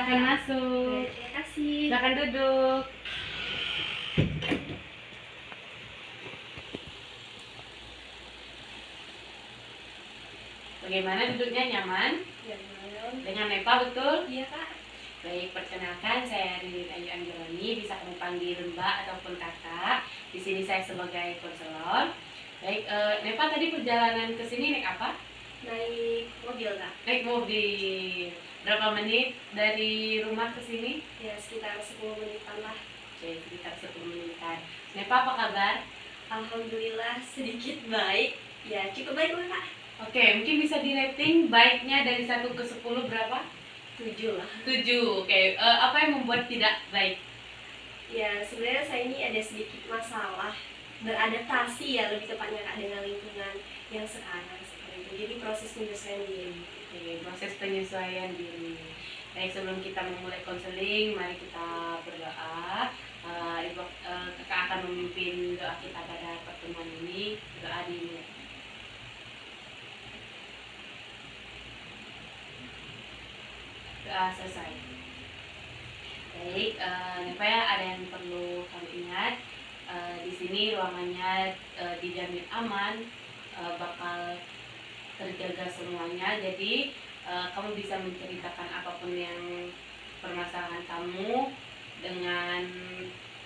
Silakan masuk. Terima kasih. Silakan duduk. Bagaimana duduknya, nyaman? Ya, malam. Dengan Nepa, betul? Iya, Kak. Baik, perkenalkan saya Ririn Ayu Anggeloni, bisa kamu panggil Mbak ataupun Kakak. Di sini saya sebagai konselor. Baik, Nepa tadi perjalanan ke sini naik apa? Naik mobil, Kak. Naik mobil. Berapa menit dari rumah ke sini? Ya, sekitar 10 menitan lah. Oke, sekitar 10 menitan. Nepa, apa kabar? Alhamdulillah sedikit baik. Ya, cukup baik lah, Kak. Oke, mungkin bisa di rating baiknya dari 1 ke 10 berapa? 7 lah. 7. Oke, apa yang membuat tidak baik? Ya, sebenarnya saya ini ada sedikit masalah beradaptasi, ya lebih tepatnya, Kak, dengan lingkungan yang sekarang seperti itu. Jadi proses penyesuaian diri. Oke, proses penyesuaian diri. Baik, sebelum kita memulai konseling, mari kita berdoa. Kakak akan memimpin doa kita pada pertemuan ini. Doa dimulai. Doa selesai. Baik, Nepa, ya, ada yang perlu kami ingat. Di sini ruangannya dijamin aman, bakal terjaga semuanya. Jadi kamu bisa menceritakan apapun yang permasalahan kamu dengan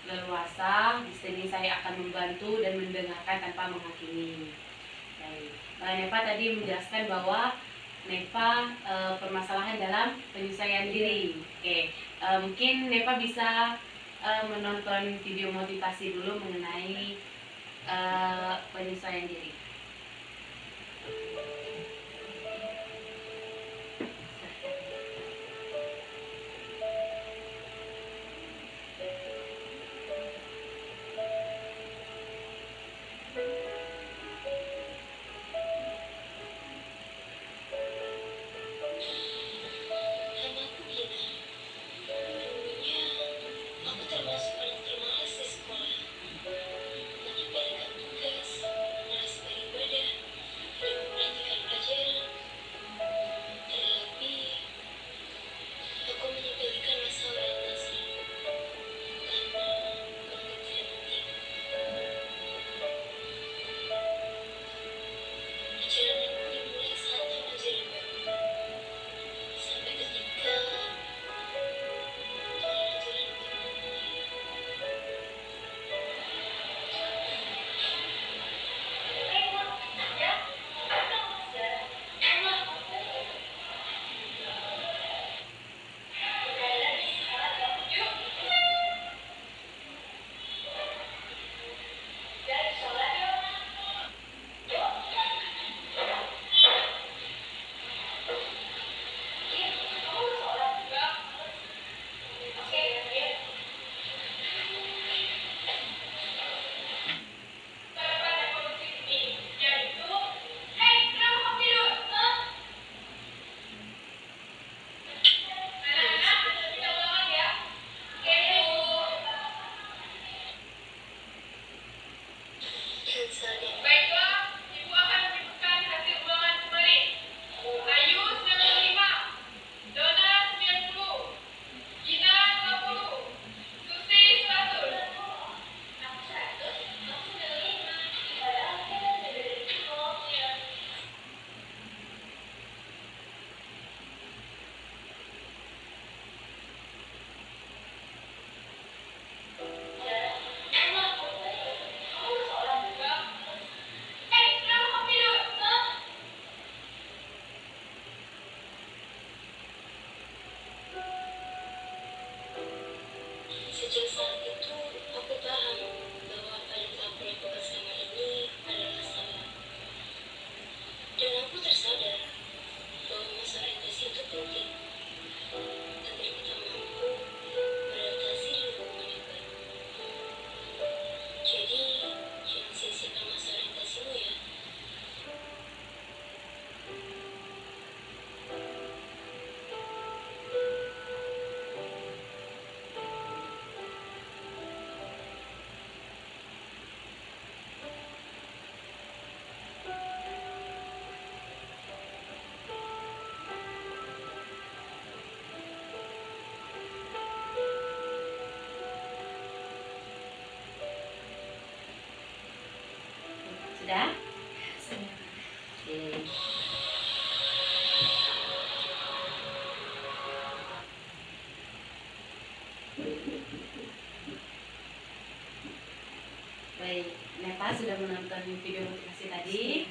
leluasa. Di sini saya akan membantu dan mendengarkan tanpa menghakimi. Baik, Nepa tadi menjelaskan bahwa Nepa permasalahan dalam penyesuaian diri. Oke, mungkin Nepa bisa menonton video motivasi dulu mengenai penyesuaian diri. Sudah? Sudah. Oke. Baik, Nepa sudah menonton video motivasi tadi.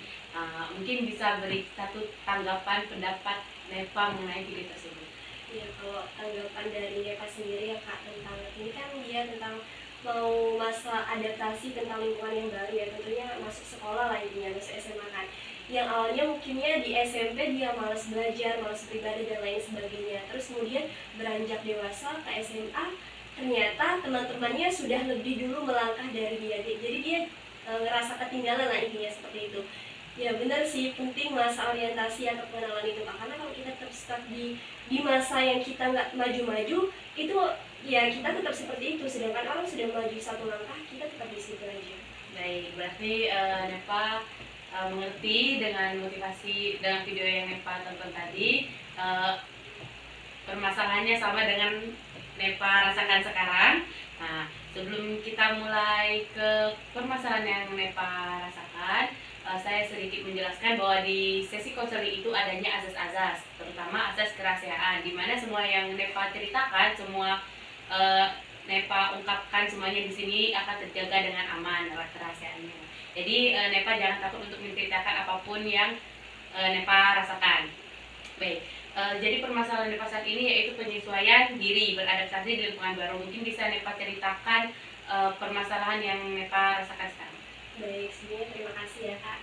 Mungkin bisa beri satu tanggapan pendapat Nepa mengenai video tersebut. Ya, kalau tanggapan dari Nepa sendiri ya Kak, tentang ini kan dia tentang mau masa adaptasi tentang lingkungan yang baru ya, tentunya masuk sekolah lah intinya, masuk SMA kan. Yang awalnya mungkinnya di SMP dia malas belajar, malas beribadah dan lain sebagainya. Terus kemudian beranjak dewasa ke SMA, ternyata teman-temannya sudah lebih dulu melangkah dari dia. Jadi dia ngerasa ketinggalan lah intinya seperti itu. Ya benar sih, penting masa orientasi atau pengenalan itu Kak. Karena kalau kita tetap stuck di masa yang kita nggak maju-maju, itu ya kita tetap seperti itu. Sedangkan orang sudah maju satu langkah, kita tetap di situ aja. Baik, berarti Nepa mengerti dengan motivasi dengan video yang Nepa tonton tadi. Permasalahannya sama dengan Nepa rasakan sekarang. Nah, sebelum kita mulai ke permasalahan yang Nepa rasakan, saya sedikit menjelaskan bahwa di sesi konseling itu adanya azas-azas, terutama azas kerahasiaan, di mana semua yang Nepa ceritakan, semua Nepa ungkapkan semuanya di sini akan terjaga dengan aman kerahasiaannya. Jadi Nepa jangan takut untuk menceritakan apapun yang Nepa rasakan. Baik. Jadi permasalahan Nepa saat ini yaitu penyesuaian diri, beradaptasi di lingkungan baru. Mungkin bisa Nepa ceritakan permasalahan yang Nepa rasakan sekarang. Baik, sebelumnya terima kasih ya Kak.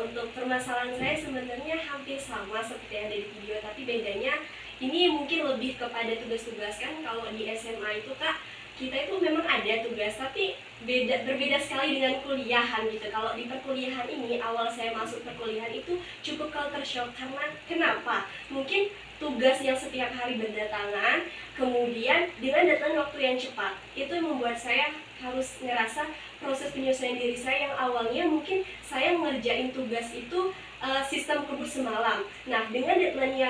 Untuk permasalahan saya sebenarnya hampir sama seperti yang ada di video, tapi bedanya ini mungkin lebih kepada tugas-tugas. Kan kalau di SMA itu Kak, kita itu memang ada tugas, tapi berbeda sekali dengan kuliahan gitu. Kalau di perkuliahan ini, awal saya masuk perkuliahan itu cukup culture shock. Karena kenapa? Mungkin tugas yang setiap hari berdatangan, kemudian dengan datang waktu yang cepat, itu yang membuat saya harus ngerasa proses penyesuaian diri saya yang awalnya mungkin saya mengerjain tugas itu sistem kebut semalam. Nah, dengan deadline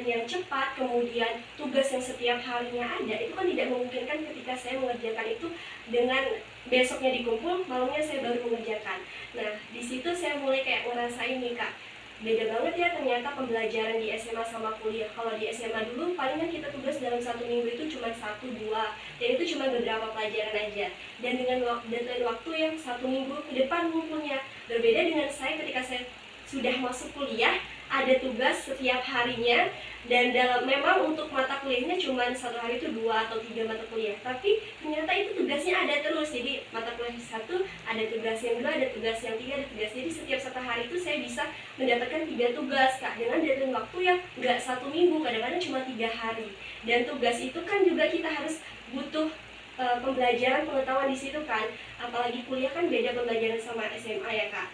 yang cepat, kemudian tugas yang setiap harinya ada, itu kan tidak memungkinkan ketika saya mengerjakan itu dengan besoknya dikumpul, malamnya saya baru mengerjakan. Nah, di situ saya mulai kayak ngerasain nih Kak, beda banget ya ternyata pembelajaran di SMA sama kuliah. Kalau di SMA dulu palingan kita tugas dalam satu minggu itu cuma 1-2, dan itu cuma beberapa pelajaran aja, dan dengan deadline waktu yang 1 minggu ke depan ngumpulnya. Berbeda dengan saya ketika saya sudah masuk kuliah, ada tugas setiap harinya, dan memang untuk mata kuliahnya cuma satu hari itu 2 atau 3 mata kuliah, tapi ternyata itu tugasnya ada terus. Jadi mata kuliah 1 ada tugas yang 2, ada tugas yang 3, ada tugas. Jadi setiap satu hari itu saya bisa mendapatkan 3 tugas Kak, dengan deadline waktu yang nggak 1 minggu, kadang-kadang cuma 3 hari. Dan tugas itu kan juga kita harus butuh pembelajaran pengetahuan di situ kan. Apalagi kuliah kan beda pembelajaran sama SMA ya Kak.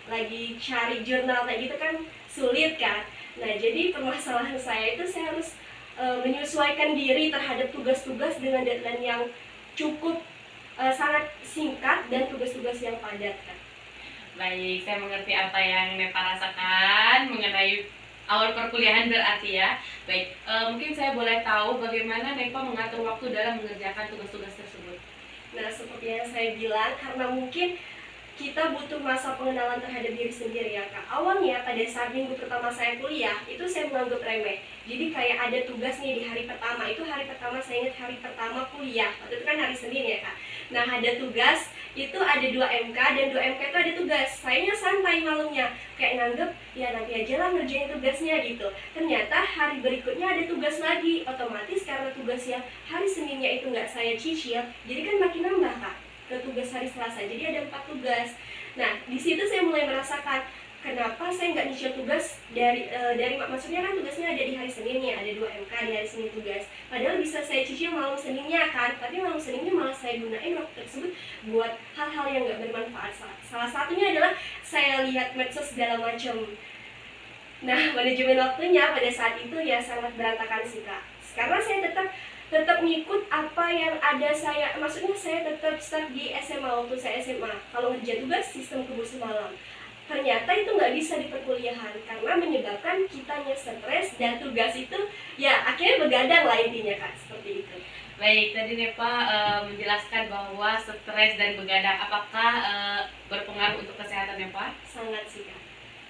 Lagi cari jurnal kayak gitu kan sulit kan. Nah, jadi permasalahan saya itu saya harus menyesuaikan diri terhadap tugas-tugas dengan deadline yang cukup sangat singkat dan tugas-tugas yang padat kan. Baik, saya mengerti apa yang Nepa rasakan mengenai awal perkuliahan berarti ya. Baik, mungkin saya boleh tahu bagaimana Nepa mengatur waktu dalam mengerjakan tugas-tugas tersebut. Nah, seperti yang saya bilang, karena mungkin kita butuh masa pengenalan terhadap diri sendiri ya Kak. Awalnya pada saat minggu pertama saya kuliah, itu saya menganggap remeh. Jadi kayak ada tugas nih di hari pertama, itu hari pertama saya ingat hari pertama kuliah, waktu itu kan hari Senin ya Kak. Nah, ada tugas, itu ada 2 MK, dan 2 MK itu ada tugas. Sayanya santai malamnya, kayak nganggep ya nanti aja lah ngerjain tugasnya gitu. Ternyata hari berikutnya ada tugas lagi, otomatis karena tugas yang hari Seninnya itu nggak saya cicil, jadi kan makin nambah Kak ke tugas hari Selasa, jadi ada 4 tugas. Nah, di situ saya mulai merasakan kenapa saya nggak nyicil tugas dari maksudnya kan tugasnya ada di hari Seninnya, ada 2 MK di hari Senin tugas. Padahal bisa saya cicil malam Seninnya kan, tapi malam Seninnya malah saya gunain waktu tersebut buat hal-hal yang nggak bermanfaat. Salah satunya adalah saya lihat medsos segala macam. Nah, manajemen waktunya pada saat itu ya sangat berantakan sih Kak. Karena saya tetap ngikut apa yang ada maksudnya saya tetap start di SMA waktu saya SMA. Kalau ngerja tugas sistem kebut semalam. Ternyata itu nggak bisa di perkuliahan karena menyebabkan kitanya stres dan tugas itu ya akhirnya begadang lah intinya Kak, seperti itu. Baik, tadi Nepa menjelaskan bahwa stres dan begadang apakah berpengaruh untuk kesehatan Nepa? Sangat sih Kak.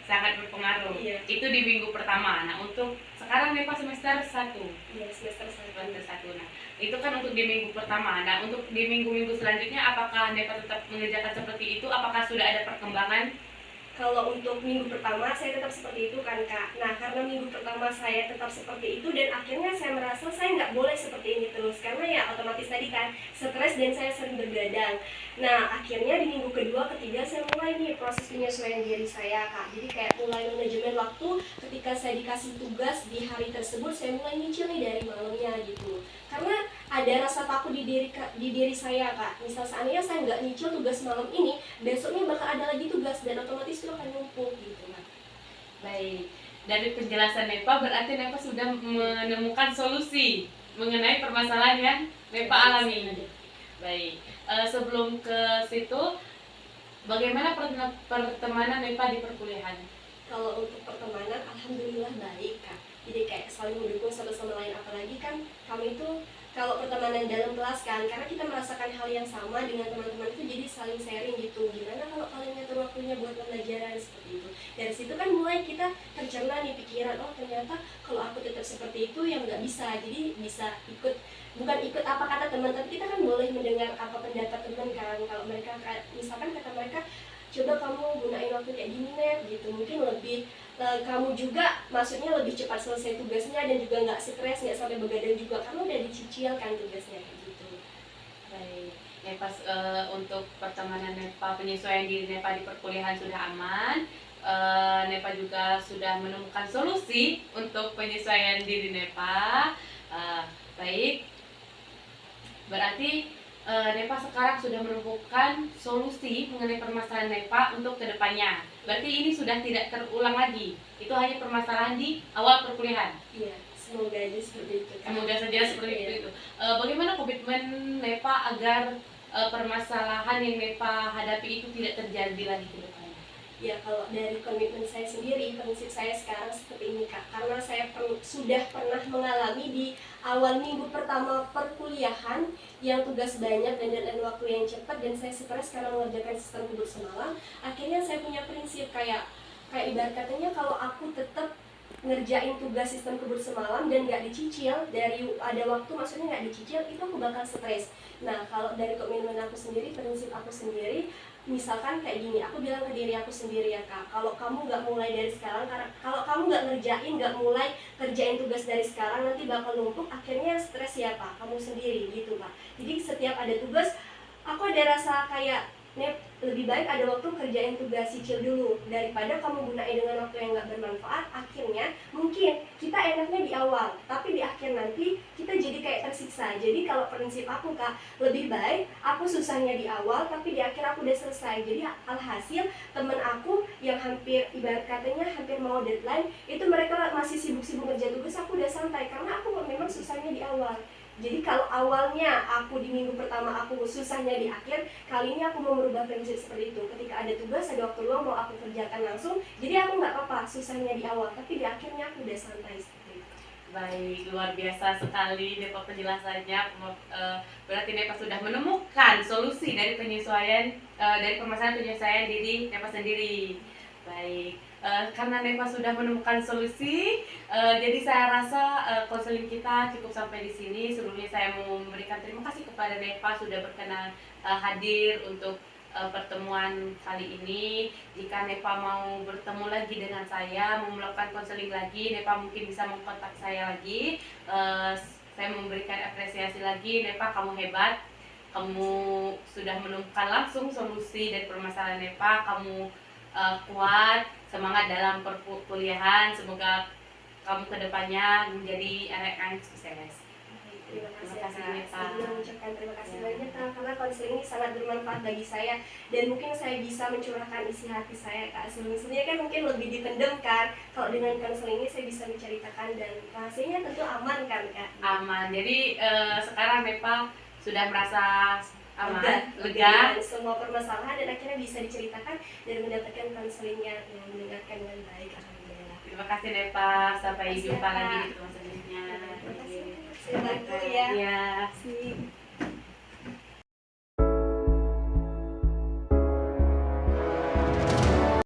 Sangat berpengaruh. Iya. Itu di minggu pertama. Nah, untuk sekarang Nepa semester 1. Iya, semester 1. Semester 1. Nah, itu kan untuk di minggu pertama. Nah, untuk di minggu-minggu selanjutnya apakah Nepa tetap mengerjakan seperti itu? Apakah sudah ada perkembangan? Kalau untuk minggu pertama saya tetap seperti itu kan Kak. Nah karena minggu pertama saya tetap seperti itu dan akhirnya saya merasa saya nggak boleh seperti ini terus, karena ya otomatis tadi kan stres dan saya sering bergadang. Nah akhirnya di minggu kedua, ketiga saya mulai nih proses penyesuaian diri saya Kak. Jadi kayak mulai manajemen waktu, ketika saya dikasih tugas di hari tersebut saya mulai nyicil nih dari malamnya gitu. Karena ada rasa takut di diri saya Kak. Misal seandainya saya nggak nyicil tugas malam ini, besoknya bakal ada lagi tugas dan otomatis itu akan numpuk gitu Kak. Baik, dari penjelasan Nepa berarti Nepa sudah menemukan solusi mengenai permasalahan yang Nepa alami. Baik, sebelum ke situ, bagaimana pertemanan Nepa di perkuliahan? Kalau untuk pertemanan, alhamdulillah baik Kak. Jadi kayak saling mendukung satu sama lain, apalagi kan kami itu kalau pertemanan dalam kelas kan, karena kita merasakan hal yang sama dengan teman-teman itu, jadi saling sharing gitu. Gimana kalau kalian ngatur waktunya buat pembelajaran seperti itu. Dari situ kan mulai kita tercerna nih pikiran, oh ternyata kalau aku tetap seperti itu yang nggak bisa. Jadi bisa ikut, bukan ikut apa kata teman, tapi kita kan boleh mendengar apa pendapat teman kan. Kalau mereka misalkan kata mereka, coba kamu gunain waktu kayak gini Net gitu, mungkin lebih kamu juga maksudnya lebih cepat selesai tugasnya dan juga nggak stres, nggak sampai begadang juga karena udah dicicil kan tugasnya gitu. Baik, Nepa untuk pertemanan Nepa, penyesuaian diri Nepa di perkuliahan sudah aman. Nepa juga sudah menemukan solusi untuk penyesuaian diri Nepa. Baik, berarti Nepa sekarang sudah menemukan solusi mengenai permasalahan Nepa untuk kedepannya. Berarti ini sudah tidak terulang lagi. Itu hanya permasalahan di awal perkuliahan. Iya, semoga aja seperti itu. Semoga saja seperti itu. Bagaimana komitmen Nepa agar permasalahan yang Nepa hadapi itu tidak terjadi lagi ke depannya? Ya kalau dari komitmen saya sendiri, prinsip saya sekarang seperti ini Kak. Karena saya sudah pernah mengalami di awal minggu pertama perkuliahan yang tugas banyak dan deadline waktu yang cepat dan saya stres karena mengerjakan sistem tidur semalam. Akhirnya saya punya prinsip kayak ibarat katanya kalau aku tetap ngerjain tugas sistem kebut semalam dan nggak dicicil dari ada waktu, maksudnya nggak dicicil, itu aku bakal stres. Nah kalau dari komitmen aku sendiri, prinsip aku sendiri, misalkan kayak gini, aku bilang ke diri aku sendiri ya Kak, kalau kamu nggak mulai dari sekarang, karena kalau kamu nggak mulai kerjain tugas dari sekarang, nanti bakal numpuk, akhirnya stres ya Kak, kamu sendiri gitu Kak. Jadi setiap ada tugas, aku ada rasa kayak lebih baik ada waktu kerjain tugas cicil dulu daripada kamu gunain dengan waktu yang nggak bermanfaat. Akhirnya mungkin kita enaknya di awal, tapi di akhir nanti kita jadi kayak tersiksa. Jadi kalau prinsip aku Kak, lebih baik aku susahnya di awal, tapi di akhir aku udah selesai. Jadi alhasil temen aku yang hampir ibarat katanya hampir mau deadline, itu mereka masih sibuk-sibuk ngerjain tugas, aku udah santai karena aku memang susahnya di awal. Jadi kalau awalnya aku di minggu pertama aku susahnya di akhir, kali ini aku mau merubah prinsip seperti itu. Ketika ada tugas, ada waktu luang, mau aku kerjakan langsung. Jadi aku nggak apa-apa susahnya di awal, tapi di akhirnya aku udah santai seperti itu. Baik, luar biasa sekali Nepa penjelasannya. Berarti Nepa sudah menemukan solusi dari penyesuaian dari permasalahan penyesuaian diri Nepa sendiri. Baik, karena Nepa sudah menemukan solusi, jadi saya rasa konseling kita cukup sampai di sini. Sebelumnya saya mau memberikan terima kasih kepada Nepa sudah berkenan hadir untuk pertemuan kali ini. Jika Nepa mau bertemu lagi dengan saya, mau melakukan konseling lagi, Nepa mungkin bisa mengkontak saya lagi. Saya memberikan apresiasi lagi, Nepa kamu hebat, kamu sudah menemukan langsung solusi dari permasalahan Nepa, kamu kuat, semangat dalam perkuliahan. Semoga kamu kedepannya menjadi anak yang sukses. Terima kasih Kak. Saya mengucapkan terima kasih banyak Kak, karena konseling ini sangat bermanfaat bagi saya dan mungkin saya bisa mencurahkan isi hati saya Kak. Sebelumnya kan mungkin lebih dipendam kan, kalau dengan konseling ini saya bisa menceritakan dan rahasianya tentu aman kan Kak. Aman. Jadi sekarang Nepa sudah merasa aman, lega semua permasalahan dan akhirnya bisa diceritakan dan mendapatkan konselingnya yang mendengarkan dengan baik. Alhamdulillah. Terima kasih Nepa, sampai Terima kasih, jumpa Kak. lagi di pertemuan selanjutnya. Terima kasih. Saya bantu ya. Ya. Sip.